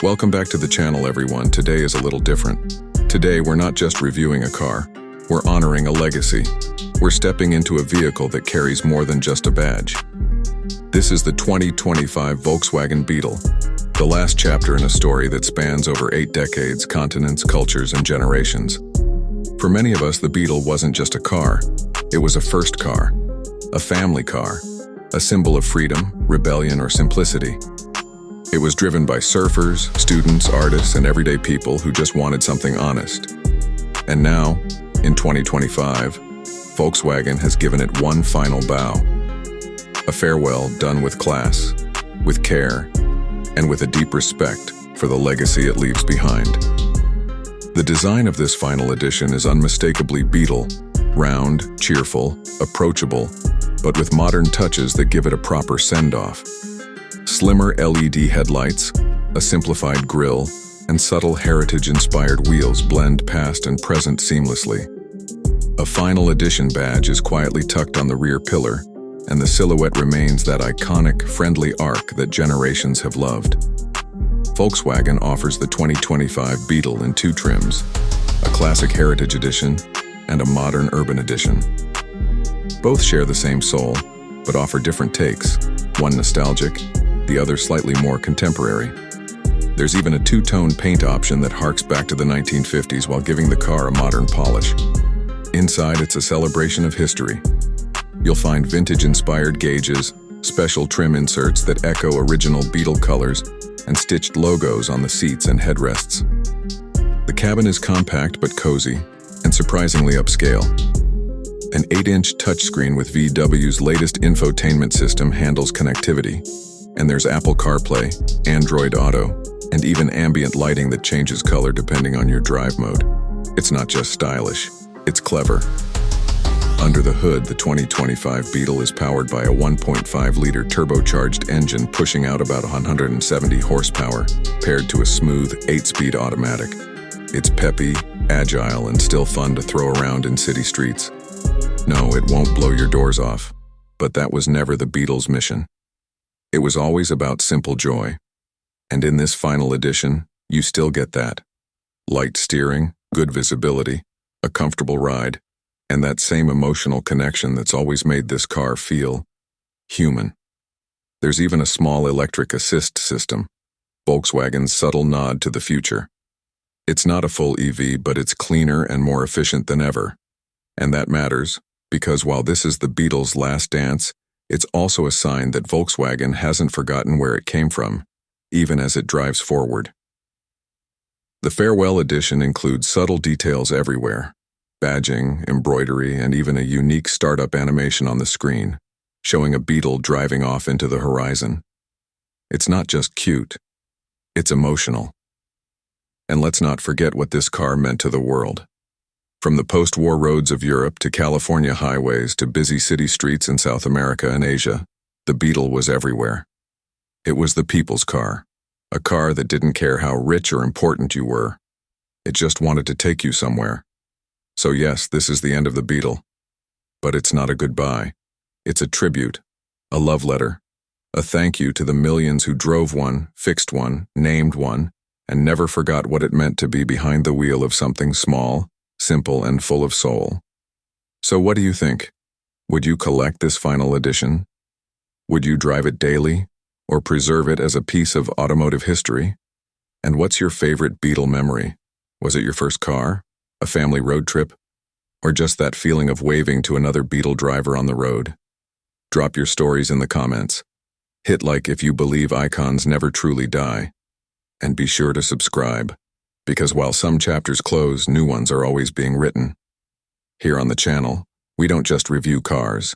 Welcome back to the channel, everyone. Today is a little different. Today, we're not just reviewing a car. We're honoring a legacy. We're stepping into a vehicle that carries more than just a badge. This is the 2025 Volkswagen Beetle, the last chapter in a story that spans over 8 decades, continents, cultures, and generations. For many of us, the Beetle wasn't just a car. It was a first car, a family car, a symbol of freedom, rebellion, or simplicity. It was driven by surfers, students, artists, and everyday people who just wanted something honest. And now, in 2025, Volkswagen has given it one final bow. A farewell done with class, with care, and with a deep respect for the legacy it leaves behind. The design of this final edition is unmistakably Beetle, round, cheerful, approachable, but with modern touches that give it a proper send-off. Slimmer LED headlights, a simplified grille, and subtle heritage-inspired wheels blend past and present seamlessly. A final edition badge is quietly tucked on the rear pillar, and the silhouette remains that iconic, friendly arc that generations have loved. Volkswagen offers the 2025 Beetle in 2 trims, a classic heritage edition and a modern urban edition. Both share the same soul, but offer different takes, one nostalgic, the other slightly more contemporary. There's even a 2-tone paint option that harks back to the 1950s while giving the car a modern polish. Inside, it's a celebration of history. You'll find vintage-inspired gauges, special trim inserts that echo original Beetle colors, and stitched logos on the seats and headrests. The cabin is compact but cozy, and surprisingly upscale. An 8-inch touchscreen with VW's latest infotainment system handles connectivity, and there's Apple CarPlay, Android Auto, and even ambient lighting that changes color depending on your drive mode. It's not just stylish, it's clever. Under the hood, the 2025 Beetle is powered by a 1.5-liter turbocharged engine pushing out about 170 horsepower, paired to a smooth 8-speed automatic. It's peppy, agile, and still fun to throw around in city streets. No, it won't blow your doors off, but that was never the Beetle's mission. It was always about simple joy. And in this final edition, you still get that. Light steering, good visibility, a comfortable ride, and that same emotional connection that's always made this car feel human. There's even a small electric assist system, Volkswagen's subtle nod to the future. It's not a full EV, but it's cleaner and more efficient than ever. And that matters, because while this is the Beetle's last dance, it's also a sign that Volkswagen hasn't forgotten where it came from, even as it drives forward. The farewell edition includes subtle details everywhere, badging, embroidery, and even a unique startup animation on the screen, showing a Beetle driving off into the horizon. It's not just cute, it's emotional. And let's not forget what this car meant to the world. From the post-war roads of Europe to California highways to busy city streets in South America and Asia, the Beetle was everywhere. It was the people's car, a car that didn't care how rich or important you were. It just wanted to take you somewhere. So yes, this is the end of the Beetle. But it's not a goodbye. It's a tribute, a love letter, a thank you to the millions who drove one, fixed one, named one, and never forgot what it meant to be behind the wheel of something small, simple, and full of soul. So what do you think? Would you collect this final edition? Would you drive it daily, or preserve it as a piece of automotive history? And what's your favorite Beetle memory? Was it your first car, a family road trip, or just that feeling of waving to another Beetle driver on the road? Drop your stories in the comments. Hit like if you believe icons never truly die. And be sure to subscribe, because while some chapters close, new ones are always being written. Here on the channel, we don't just review cars,